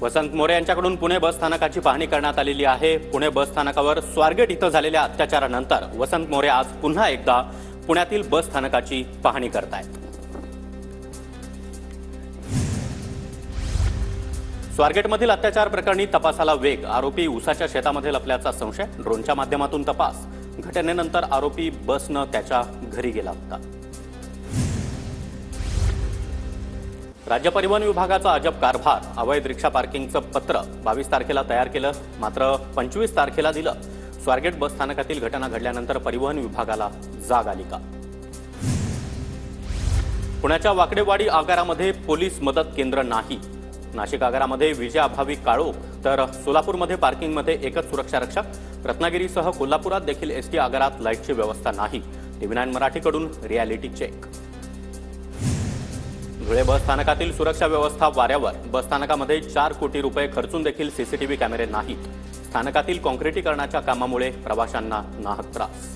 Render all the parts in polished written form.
वसंत मोरे यांच्याकडून पुणे बस स्थानकाची पाहणी करण्यात आलेली आहे। पुणे बस स्थानकावर स्वारगेट इथं झालेल्या अत्याचारानंतर वसंत मोरे आज पुन्हा एकदा पुण्यातील बस स्थानकाची पाहणी करतायत। स्वारगेटमधील अत्याचार प्रकरणी तपासाला वेग, आरोपी उसाच्या शेतामध्ये लपल्याचा संशय, ड्रोनच्या माध्यमातून तपास। घटनेनंतर आरोपी बसनं त्याच्या घरी गेला होता। राज्य परिवहन विभागाचा अजब कारभार, अवैध रिक्षा पार्किंगचं पत्र 22 तारखेला तयार केलं, मात्र 25 तारखेला दिलं। स्वारगेट बस स्थानकातील घटना घडल्यानंतर परिवहन विभागाला जाग आली का? पुण्याच्या वाकडेवाडी आगारामध्ये पोलीस मदत केंद्र नाही। नाशिक आगारामध्ये विजेअभावी काळोख, तर सोलापूरमध्ये पार्किंगमध्ये एकच सुरक्षा रक्षक। रत्नागिरीसह कोल्हापुरात देखील एसटी आगारात लाईटची व्यवस्था नाही। TV9 मराठीकडून रियालिटी चेक। धुळे बस स्थानकातील सुरक्षा व्यवस्था वाऱ्यावर, बस स्थानकामध्ये 4 कोटी रुपये खर्चून देखील CCTV कॅमेरे नाहीत। स्थानकातील काँक्रिटीकरणाच्या कामामुळे प्रवाशांना नाहक त्रास।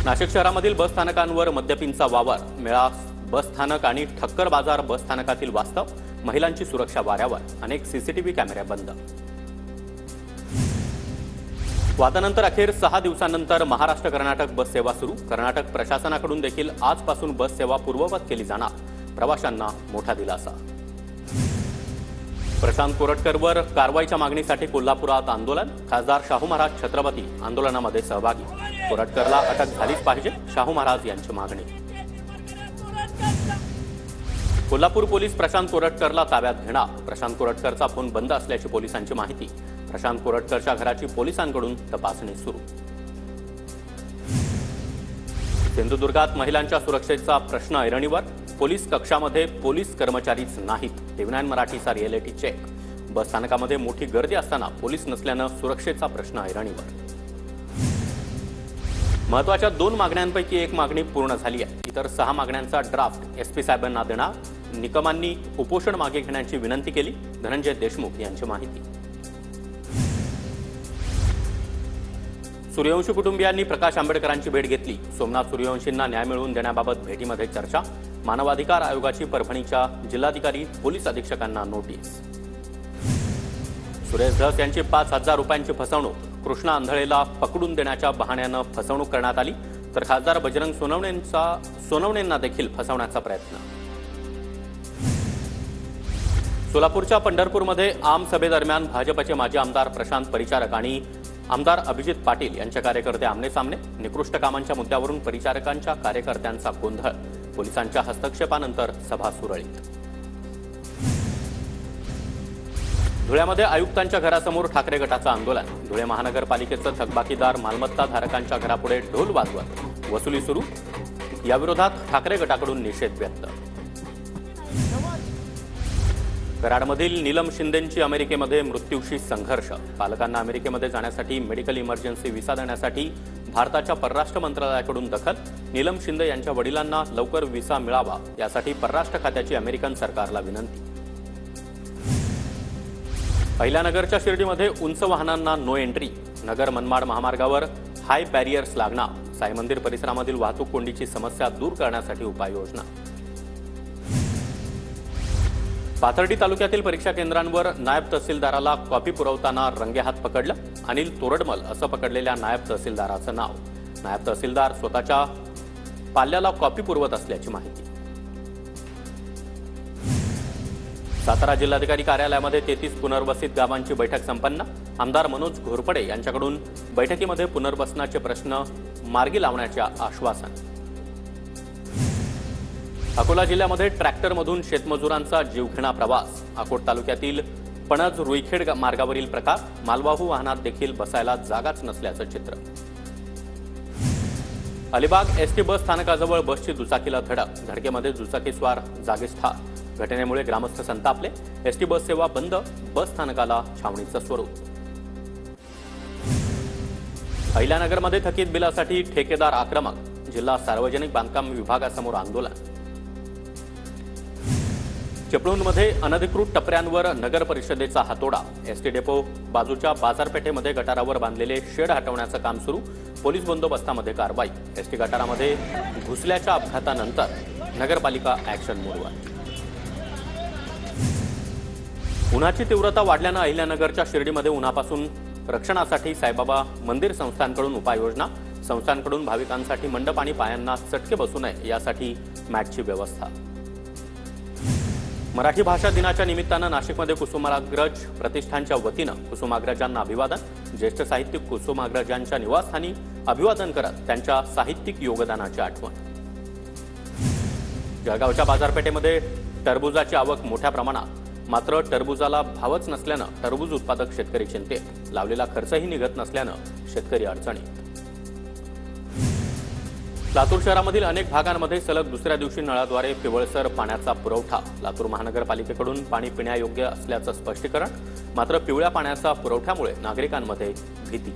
नाशिक शहरामधील बस स्थानकांवर मद्यपींचा वावर, मेळा बस स्थानक आणि ठक्कर बाजार बस स्थानकातील वास्तव, महिलांची सुरक्षा वाऱ्यावर, अनेक CCTV कॅमेरे बंद। वादानंतर अखेर 6 दिवसांनंतर महाराष्ट्र कर्नाटक बस सेवा सुरू। कर्नाटक प्रशासनाकडून देखील आजपासून बस सेवा पूर्ववत केली जाणार, प्रवाशांना मोठा दिलासा। प्रशांत कोरटकरवर कारवाईच्या मागणीसाठी कोल्हापुरात आंदोलन, खासदार शाहू महाराज छत्रपती आंदोलनामध्ये सहभागी। कोरटकरला अटक झालीच पाहिजे, शाहू महाराज यांची मागणी। कोल्हापूर पोलीस प्रशांत कोरटकरला ताब्यात घेणार, प्रशांत कोरटकरचा फोन बंद असल्याची पोलिसांची माहिती। प्रशांत कोरटकरच्या घराची पोलिसांकडून तपासणी सुरू। सिंधुदुर्गात महिलांच्या सुरक्षेचा प्रश्न ऐरणीवर, पोलीस कक्षामध्ये पोलीस कर्मचारीच नाहीत। TV9 मराठीचा रियालिटी चेक। बस स्थानकामध्ये मोठी गर्दी असताना पोलीस नसल्यानं सुरक्षेचा प्रश्न ऐरणीवर। महत्त्वाच्या 2 मागण्यांपैकी एक मागणी पूर्ण झाली आहे, इतर 6 मागण्यांचा ड्राफ्ट SP साहेबांना देणार। निकमांनी उपोषण मागे घेण्याची विनंती केली, धनंजय देशमुख यांची माहिती। सूर्यवंशी कुटुंबियांनी प्रकाश आंबेडकरांची भेट घेतली, सोमनाथ सूर्यवंशींना न्याय मिळवून देण्याबाबत भेटीमध्ये चर्चा। मानवाधिकार आयोगाची परभणीच्या जिल्हाधिकारी पोलीस अधीक्षकांना नोटीस। सुरेश धस यांची 5,000 रुपयांची फसवणूक, कृष्णा आंधळेला पकडून देण्याच्या बहाण्यानं फसवणूक करण्यात आली, तर खासदार बजरंग सोनवणेंना देखील फसवण्याचा प्रयत्न। सोलापूरच्या पंढरपूरमध्ये आम सभेदरम्यान भाजपचे माजी आमदार प्रशांत परिचारक आणि आमदार अभिजित पाटील यांचे कार्यकर्ते आमने-सामने। निकृष्ट कामांच्या मुद्द्यावरून परिचारकांच्या कार्यकर्त्यांचा गोंधळ, पोलिसांच्या हस्तक्षेपानंतर सभा सुरळीत। धुळ्यामध्ये आयुक्तांच्या घरासमोर ठाकरे गटाचं आंदोलन, धुळे महानगरपालिकेचं थकबाकीदार मालमत्ता धारकांच्या घरापुढे ढोल वाजवत वसुली सुरू, याविरोधात ठाकरे गटाकडून निषेध व्यक्त। कराडमधील नीलम शिंदेंची अमेरिकेमध्ये मृत्यूशी संघर्ष, पालकांना अमेरिकेमध्ये जाण्यासाठी मेडिकल इमर्जन्सी व्हिसा देण्यासाठी भारताच्या परराष्ट्र मंत्रालयाकडून दखल। नीलम शिंदे यांच्या वडिलांना लवकर व्हिसा मिळावा यासाठी परराष्ट्र खात्याची अमेरिकन सरकारला विनंती। अहिल्यानगरच्या शिर्डीमध्ये उंच वाहनांना नो एंट्री, नगर मनमाड महामार्गावर हाय बॅरियर्स लागणार। साई मंदिर परिसरामधील वाहतूक कोंडीची समस्या दूर करण्यासाठी उपाययोजना। पाथर्डी तालुक्यातील परीक्षा केंद्रांवर नायब तहसीलदाराला कॉपी पुरवताना रंगेहात पकडलं, अनिल तोरडमल असं पकडलेल्या नायब तहसीलदाराचं नाव। नायब तहसीलदार स्वतःच्या पाल्याला कॉपी पुरवत असल्याची माहिती। सातारा जिल्हाधिकारी कार्यालयामध्ये 33 पुनर्वसित गावांची बैठक संपन्न, आमदार मनोज घोरपडे यांच्याकडून बैठकीमध्ये पुनर्वसनाचे प्रश्न मार्गी लावण्याचे आश्वासन। अकोला जिल्ह्यामध्ये ट्रॅक्टरमधून शेतमजुरांचा जीवघेणा प्रवास, अकोट तालुक्यातील पणज रुईखेड मार्गावरील प्रकार, मालवाहू वाहनात देखील बसायला जागाच नसल्याचं चित्र। अलिबाग एसटी बस स्थानकाजवळ बसची दुचाकीला धडक, धडकेमध्ये दुचाकीस्वार जागीच ठार। घटनेमुळे ग्रामस्थ संतापले, एसटी बस सेवा बंद, बस स्थानकाला छावणीचं स्वरूप। अहिल्यानगरमध्ये थकीत बिलासाठी ठेकेदार आक्रमक, जिल्हा सार्वजनिक बांधकाम विभागासमोर आंदोलन। चिपळूणमध्ये अनधिकृत टपऱ्यांवर नगर परिषदेचा हातोडा, एसटी डेपो बाजूच्या बाजारपेठेमध्ये गटारावर बांधलेले शेड हटवण्याचं काम सुरू, पोलीस बंदोबस्तामध्ये कारवाई। एसटी गटारामध्ये घुसल्याच्या अपघातानंतर नगरपालिका ॲक्शन मोडवर। उन्हाची तीव्रता वाढल्यानं अहिल्यानगरच्या शिर्डीमध्ये उन्हापासून रक्षणासाठी साईबाबा मंदिर संस्थांकडून उपाययोजना. संस्थांकडून भाविकांसाठी मंडप आणि पायांना चटके बसू नये यासाठी मॅटची व्यवस्था. मराठी भाषा दिनाच्या निमित्तानं नाशिकमध्ये कुसुमाग्रज प्रतिष्ठानच्या वतीनं कुसुमाग्रजांना अभिवादन. ज्येष्ठ साहित्यिक कुसुमाग्रजांच्या निवासस्थानी अभिवादन करत त्यांच्या साहित्यिक योगदानाची आठवण. जळगावच्या बाजारपेठेमध्ये टरबुजाची आवक मोठ्या प्रमाणात. मात्र टरबुजाला भावच नसल्यानं टरबूज उत्पादक शेतकरी चिंतेत. लावलेला खर्चही निघत नसल्यानं शेतकरी अडचणीत. लातूर शहरामधील अनेक भागांमध्ये सलग दुसऱ्या दिवशी नळाद्वारे पिवळसर पाण्याचा पुरवठा. लातूर महानगरपालिकेकडून पाणी पिण्यायोग्य असल्याचं स्पष्टीकरण. मात्र पिवळ्या पाण्याचा पुरवठ्यामुळे नागरिकांमध्ये भीती.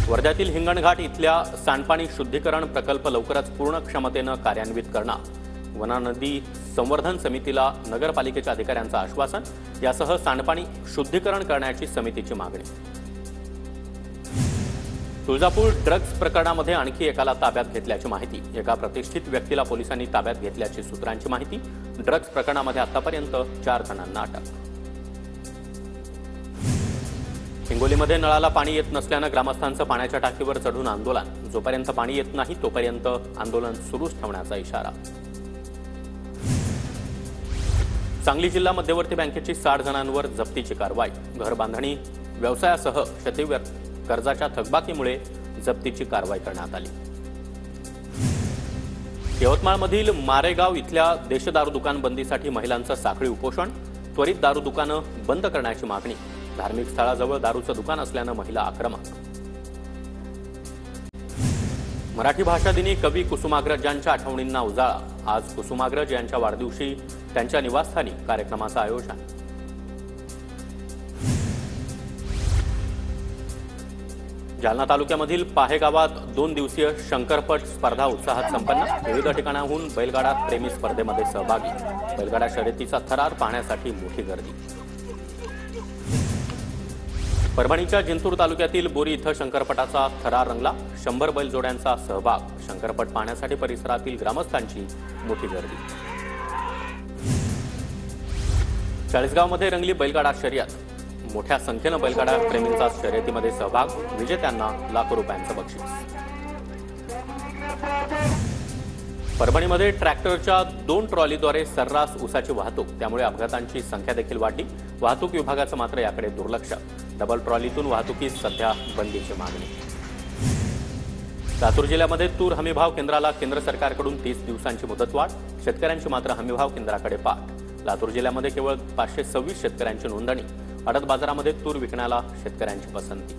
वर्ध्यातील हिंगणघाट इथल्या सांडपाणी शुद्धीकरण प्रकल्प लवकरच पूर्ण क्षमतेनं कार्यान्वित करणार. वना नदी संवर्धन समितीला नगरपालिकेच्या अधिकाऱ्यांचं आश्वासन. यासह सांडपाणी शुद्धीकरण करण्याची समितीची मागणी. तुळजापूर ड्रग्ज प्रकरणामध्ये आणखी एकाला ताब्यात घेतल्याची माहिती. एका प्रतिष्ठित व्यक्तीला पोलिसांनी ताब्यात घेतल्याची सूत्रांची माहिती. ड्रग्ज प्रकरणामध्ये आतापर्यंत 4 जणांना अटक. हिंगोलीमध्ये नळाला पाणी येत नसल्यानं ग्रामस्थांचं पाण्याच्या टाकीवर चढून आंदोलन. जोपर्यंत पाणी येत नाही तोपर्यंत आंदोलन सुरूच ठेवण्याचा इशारा. सांगली जिल्हा मध्यवर्ती बँकेची 60 जणांवर जप्तीची कारवाई. घर बांधणी व्यवसायासह शेतीवर कर्जाच्या थकबाकीमुळे जप्तीची कारवाई करण्यात आली. यवतमाळमधील मारेगाव इथल्या देशदारू दुकान बंदीसाठी महिलांचं साखळी उपोषण. त्वरित दारू दुकानं बंद करण्याची मागणी. धार्मिक स्थळाजवळ दारूचं दुकान असल्यानं महिला आक्रमक. मराठी भाषा दिनी कवी कुसुमाग्रजांच्या आठवणींना उजाळा. आज कुसुमाग्रज यांच्या वाढदिवशी त्यांच्या निवासस्थानी कार्यक्रमाचं आयोजन. जालना तालुक्यामधील पाहे गावात 2 दिवसीय शंकरपट स्पर्धा उत्साहात संपन्न. विविध ठिकाणाहून बैलगाडा प्रेमी स्पर्धेमध्ये सहभागी. बैलगाडा शर्यतीचा थरार पाहण्यासाठी मोठी गर्दी. परभणीच्या जिंतूर तालुक्यातील बोरी इथं शंकरपटाचा थरार रंगला. 100 बैलजोड्यांचा सहभाग. शंकरपट पाहण्यासाठी परिसरातील ग्रामस्थांची मोठी गर्दी. चाळीसगावमध्ये रंगली बैलगाडा शर्यत. मोठ्या संख्येनं बैलगाडा प्रेमींचा शर्यतीमध्ये सहभाग. विजेत्यांना लाखो रुपयांचं बक्षीस. परभणीमध्ये ट्रॅक्टरच्या 2 ट्रॉलीद्वारे सर्रास ऊसाची वाहतूक. त्यामुळे अपघातांची संख्या देखील वाढली. वाहतूक विभागाचं मात्र याकडे दुर्लक्ष. डबल ट्रॉलीतून वाहतुकीस सध्या बंदीची मागणी. लातूर जिल्ह्यामध्ये तूर हमीभाव केंद्राला केंद्र सरकारकडून 30 दिवसांची मुदतवाढ. शेतकऱ्यांची मात्र हमीभाव केंद्राकडे पाठ. लातूर जिल्ह्यामध्ये केवळ 526 शेतकऱ्यांची नोंदणी. आडत बाजारामध्ये तूर विकण्याला शेतकऱ्यांची पसंती.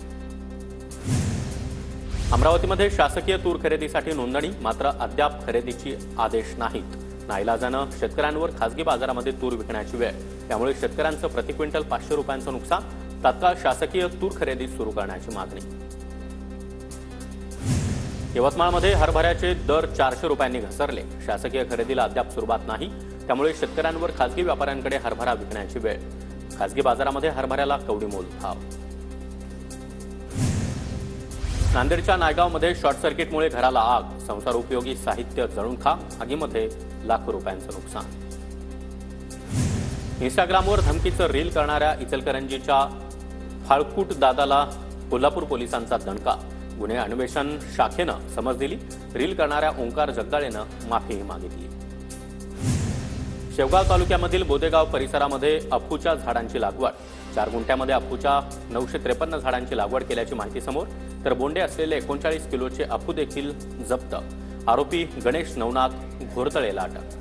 अमरावतीमध्ये शासकीय तूर खरेदीसाठी नोंदणी. मात्र अद्याप खरेदीची आदेश नाहीत. नाईलाजानं शेतकऱ्यांवर खासगी बाजारामध्ये तूर विकण्याची वेळ. त्यामुळे शेतकऱ्यांचं प्रति क्विंटल 500 रुपयांचं नुकसान. तात्काळ शासकीय तूर खरेदी सुरू करण्याची मागणी. यवतमाळमध्ये हरभऱ्याचे दर 400 रुपयांनी घसरले. शासकीय खरेदीला अद्याप सुरुवात नाही. त्यामुळे शेतकऱ्यांवर खासगी व्यापाऱ्यांकडे हरभरा विकण्याची वेळ. खासगी बाजारामध्ये हरभऱ्याला कवडीमोल भाव. नांदेडच्या नायगावमध्ये शॉर्ट सर्किटमुळे घराला आग. संसार उपयोगी साहित्य जळून खाक. आगीमध्ये लाखो रुपयांचं नुकसान. इंस्टाग्रामवर धमकीचं रील करणाऱ्या इचलकरंजीच्या फाळकूट दादाला कोल्हापूर पोलिसांचा दणका. गुन्हे अन्वेषण शाखेनं समज दिली. रील करणाऱ्या ओंकार जगदाळेनं माफीही मागितली. शेवगाव तालुक्यामधील बोदेगाव परिसरामध्ये अफूच्या झाडांची लागवड. 4 गुंठ्यामध्ये अफूच्या 953 झाडांची लागवड केल्याची माहिती समोर. तर बोंडे असलेले 39 किलोचे अफू देखील जप्त. आरोपी गणेश नवनाथ घोरतळेला अटक.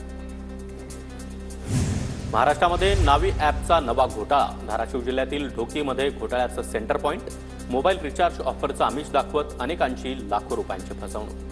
महाराष्ट्रामध्ये नावी ॲपचा नवा घोटाळा. धाराशिव जिल्ह्यातील ढोकीमध्ये घोटाळ्याचं सेंटर पॉइंट. मोबाईल रिचार्ज ऑफरचा आमिष दाखवत अनेकांची लाखो रुपयांची फसवणूक.